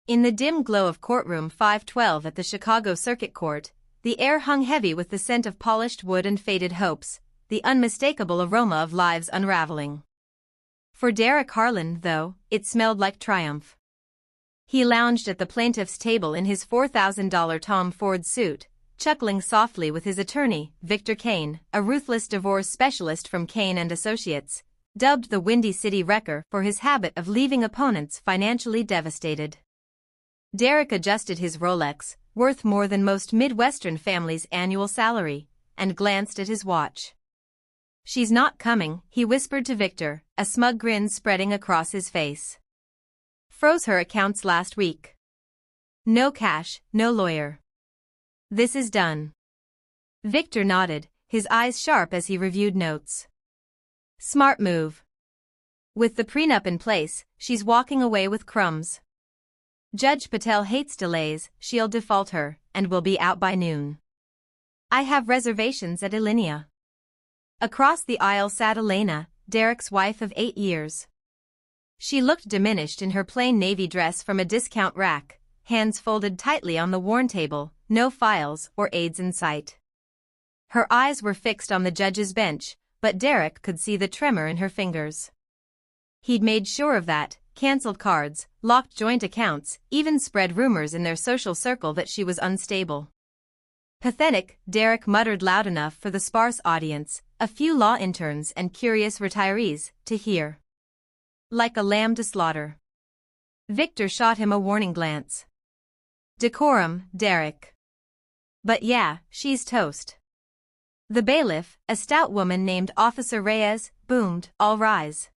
In the dim glow of Courtroom 512 at the Chicago Circuit Court, the air hung heavy with the scent of polished wood and faded hopes, the unmistakable aroma of lives unraveling. For Derek Harlan, though, it smelled like triumph. He lounged at the plaintiff's table in his $4,000 Tom Ford suit, chuckling softly with his attorney, Victor Kane, a ruthless divorce specialist from Kane and Associates, dubbed the Windy City Wrecker for his habit of leaving opponents financially devastated. Derek adjusted his Rolex, worth more than most Midwestern families' annual salary, and glanced at his watch. "She's not coming," he whispered to Victor, a smug grin spreading across his face. "Froze her accounts last week. No cash, no lawyer. This is done." Victor nodded, his eyes sharp as he reviewed notes. "Smart move. With the prenup in place, she's walking away with crumbs. Judge Patel hates delays, she'll default her, and will be out by noon. I have reservations at Alinea." Across the aisle sat Elena, Derek's wife of 8 years. She looked diminished in her plain navy dress from a discount rack, hands folded tightly on the worn table, no files or aids in sight. Her eyes were fixed on the judge's bench, but Derek could see the tremor in her fingers. He'd made sure of that, canceled cards, locked joint accounts, even spread rumors in their social circle that she was unstable. "Pathetic," Derek muttered loud enough for the sparse audience, a few law interns and curious retirees, to hear. "Like a lamb to slaughter." Victor shot him a warning glance. "Decorum, Derek." "But yeah, she's toast." The bailiff, a stout woman named Officer Reyes, boomed, "All rise."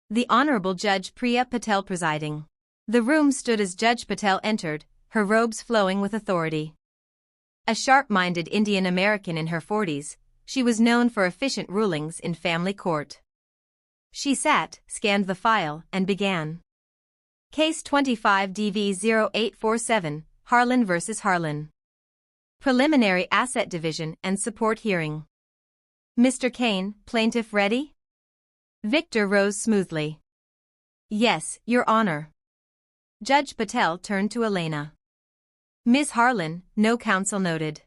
The Honorable Judge Priya Patel presiding. The room stood as Judge Patel entered, her robes flowing with authority. A sharp-minded Indian American in her 40s, she was known for efficient rulings in family court. She sat, scanned the file, and began. Case 25-DV-0847, Harlan v. Harlan. Preliminary Asset Division and Support Hearing. "Mr. Kane, plaintiff ready?" Victor rose smoothly. "Yes, Your Honor." Judge Patel turned to Elena. "Ms. Harlan, no counsel noted.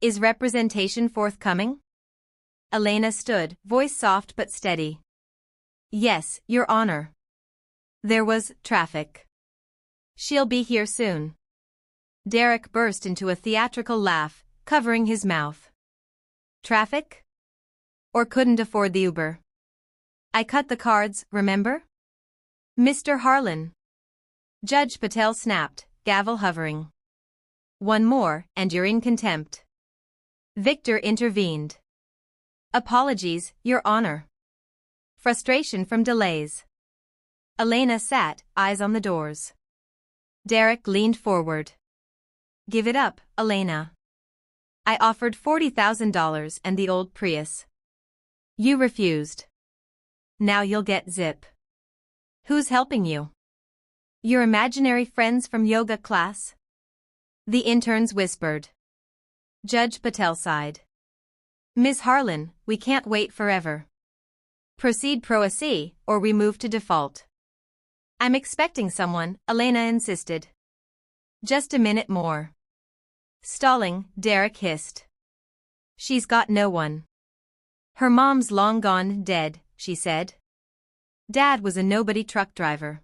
Is representation forthcoming?" Elena stood, voice soft but steady. "Yes, Your Honor. There was traffic. She'll be here soon." Derek burst into a theatrical laugh, covering his mouth. "Traffic? Or couldn't afford the Uber? I cut the cards, remember?" "Mr. Harlan." Judge Patel snapped, gavel hovering. "One more, and you're in contempt." Victor intervened. "Apologies, Your Honor. Frustration from delays." Elena sat, eyes on the doors. Derek leaned forward. "Give it up, Elena. I offered $40,000 and the old Prius. You refused. Now you'll get zip." "Who's helping you?" "Your imaginary friends from yoga class." The interns whispered. Judge Patel sighed. "Ms. Harlan, we can't wait forever. Proceed pro se, or we move to default." "I'm expecting someone," Elena insisted. "Just a minute more." Stalling, Derek hissed. "She's got no one. Her mom's long gone, dead," she said. "Dad was a nobody truck driver.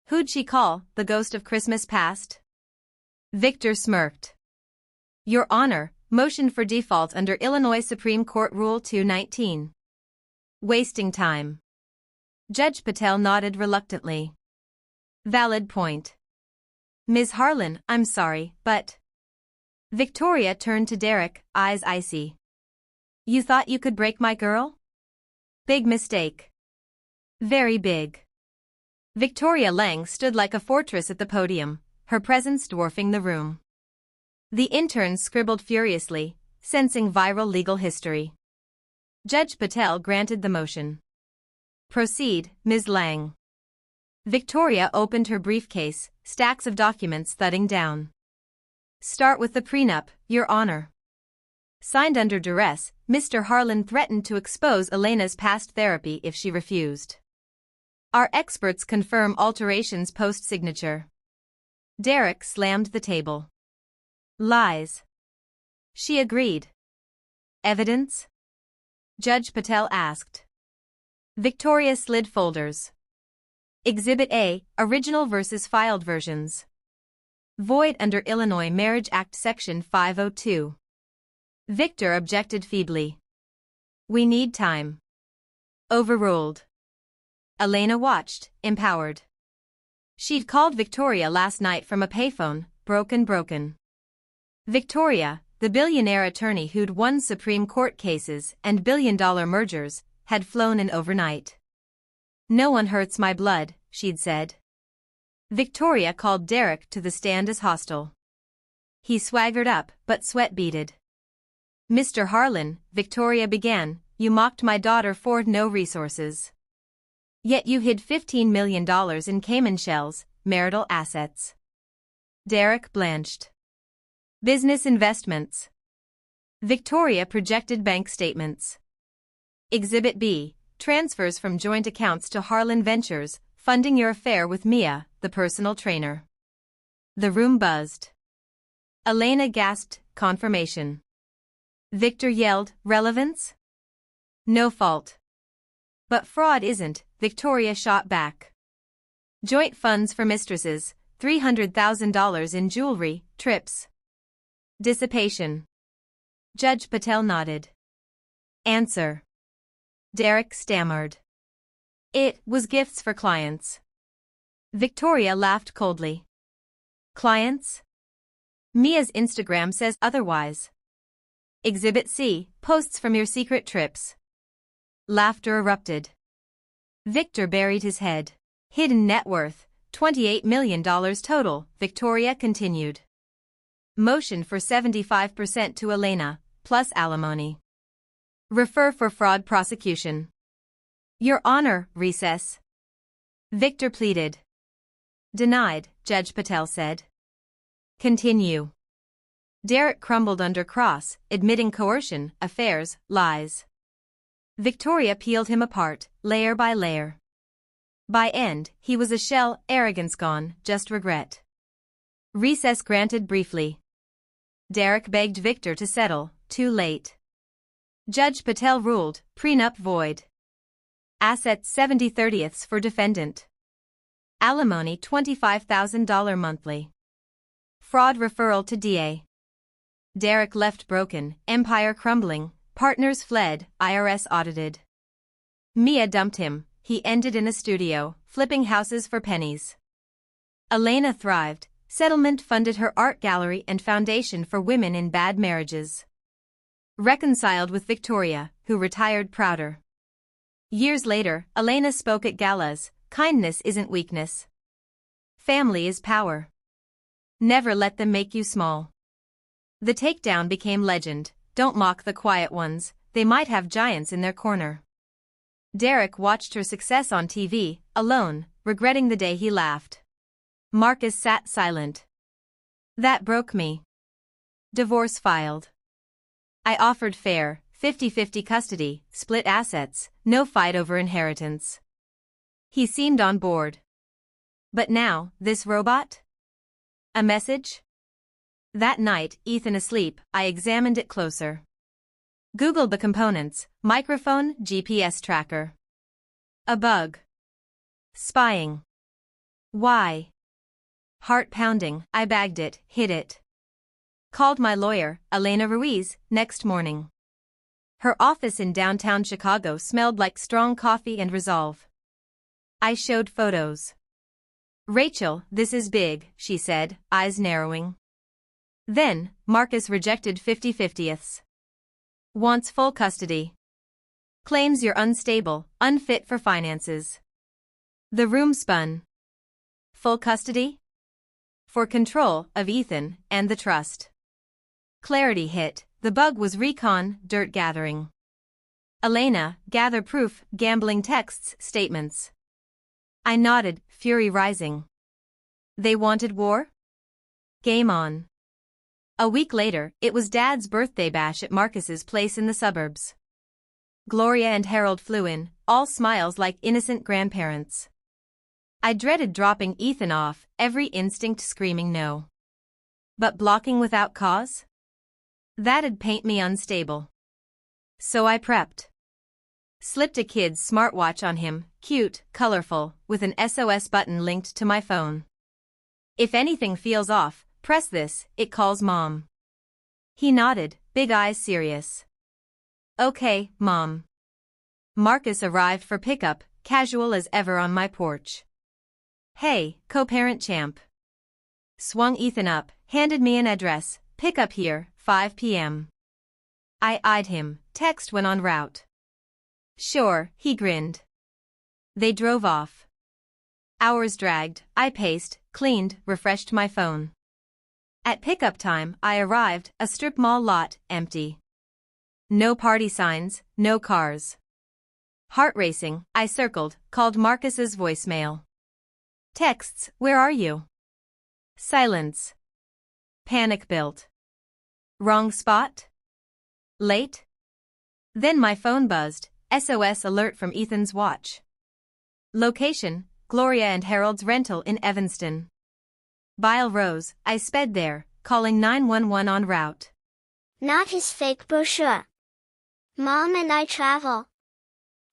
Who'd she call, the ghost of Christmas past?" Victor smirked. "Your Honor, motion for default under Illinois Supreme Court Rule 219. Wasting time." Judge Patel nodded reluctantly. "Valid point. Ms. Harlan, I'm sorry, but..." Victoria turned to Derek, eyes icy. "You thought you could break my girl? Big mistake. Very big." Victoria Lang stood like a fortress at the podium, her presence dwarfing the room. The interns scribbled furiously, sensing viral legal history. Judge Patel granted the motion. "Proceed, Ms. Lang." Victoria opened her briefcase, stacks of documents thudding down. "Start with the prenup, Your Honor." Signed under duress, Mr. Harlan threatened to expose Elena's past therapy if she refused. "Our experts confirm alterations post-signature." Derek slammed the table. Lies. She agreed. Evidence? Judge Patel asked. Victoria slid folders. Exhibit A, original versus filed versions. Void under Illinois Marriage Act Section 502. Victor objected feebly. We need time. Overruled. Elena watched, empowered. She'd called Victoria last night from a payphone, broken. Victoria, the billionaire attorney who'd won Supreme Court cases and billion-dollar mergers, had flown in overnight. No one hurts my blood, she'd said. Victoria called Derek to the stand as hostile. He swaggered up, but sweat beaded. Mr. Harlan, Victoria began, you mocked my daughter for no resources. Yet you hid $15 million in Cayman shells, marital assets. Derek blanched. Business investments. Victoria projected bank statements. Exhibit B, transfers from joint accounts to Harlan Ventures, funding your affair with Mia, the personal trainer. The room buzzed. Elena gasped, confirmation. Victor yelled, relevance? No fault. But fraud isn't, Victoria shot back. Joint funds for mistresses, $300,000 in jewelry, trips. Dissipation. Judge Patel nodded. Answer. Derek stammered. It was gifts for clients. Victoria laughed coldly. Clients? Mia's Instagram says otherwise. Exhibit C, posts from your secret trips. Laughter erupted. Victor buried his head. Hidden net worth, $28 million total, Victoria continued. Motion for 75% to Elena, plus alimony. Refer for fraud prosecution. Your Honor, recess. Victor pleaded. Denied, Judge Patel said. Continue. Derek crumbled under cross, admitting coercion, affairs, lies. Victoria peeled him apart, layer by layer. By end, he was a shell, arrogance gone, just regret. Recess granted briefly. Derek begged Victor to settle, too late. Judge Patel ruled, prenup void. Assets 70/30ths for defendant. Alimony $25,000 monthly. Fraud referral to DA. Derek left broken, empire crumbling, partners fled, IRS audited. Mia dumped him, he ended in a studio, flipping houses for pennies. Elena thrived, settlement funded her art gallery and foundation for women in bad marriages. Reconciled with Victoria, who retired prouder. Years later, Elena spoke at galas, kindness isn't weakness. Family is power. Never let them make you small. The takedown became legend, don't mock the quiet ones, they might have giants in their corner. Derek watched her success on TV, alone, regretting the day he laughed. Marcus sat silent. That broke me. Divorce filed. I offered fair, 50-50 custody, split assets, no fight over inheritance. He seemed on board. But now, this robot? A message? That night, Ethan asleep, I examined it closer. Googled the components, microphone, GPS tracker. A bug. Spying. Why? Heart pounding, I bagged it, hid it. Called my lawyer, Elena Ruiz, next morning. Her office in downtown Chicago smelled like strong coffee and resolve. I showed photos. Rachel, this is big, she said, eyes narrowing. Then, Marcus rejected 50/50ths. Wants full custody. Claims you're unstable, unfit for finances. The room spun. Full custody? For control of Ethan and the trust. Clarity hit, the bug was recon, dirt gathering. Elena, gather proof, gambling texts, statements. I nodded, fury rising. They wanted war? Game on. A week later, it was Dad's birthday bash at Marcus's place in the suburbs. Gloria and Harold flew in, all smiles like innocent grandparents. I dreaded dropping Ethan off, every instinct screaming no. But blocking without cause? That'd paint me unstable. So I prepped. Slipped a kid's smartwatch on him, cute, colorful, with an SOS button linked to my phone. If anything feels off, press this, it calls Mom. He nodded, big eyes serious. Okay, Mom. Marcus arrived for pickup, casual as ever on my porch. Hey, co-parent champ. Swung Ethan up, handed me an address, pick up here, 5 p.m. I eyed him, text when en route. Sure, he grinned. They drove off. Hours dragged, I paced, cleaned, refreshed my phone. At pickup time, I arrived, a strip mall lot, empty. No party signs, no cars. Heart racing, I circled, called Marcus's voicemail. Texts, where are you? Silence. Panic built. Wrong spot? Late? Then my phone buzzed, SOS alert from Ethan's watch. Location, Gloria and Harold's rental in Evanston. Bile rose, I sped there, calling 911 en route. Not his fake brochure. Mom and I travel.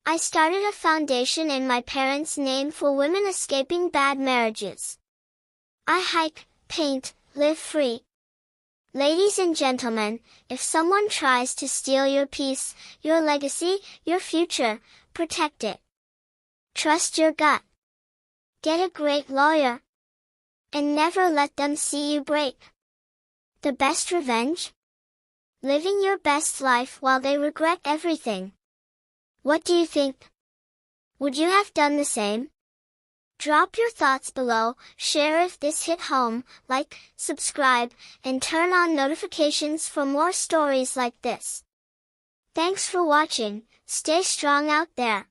I started a foundation in my parents' name for women escaping bad marriages. I hike, paint, live free. Ladies and gentlemen, if someone tries to steal your peace, your legacy, your future, protect it. Trust your gut. Get a great lawyer. And never let them see you break. The best revenge? Living your best life while they regret everything. What do you think? Would you have done the same? Drop your thoughts below, share if this hit home, like, subscribe, and turn on notifications for more stories like this. Thanks for watching, stay strong out there.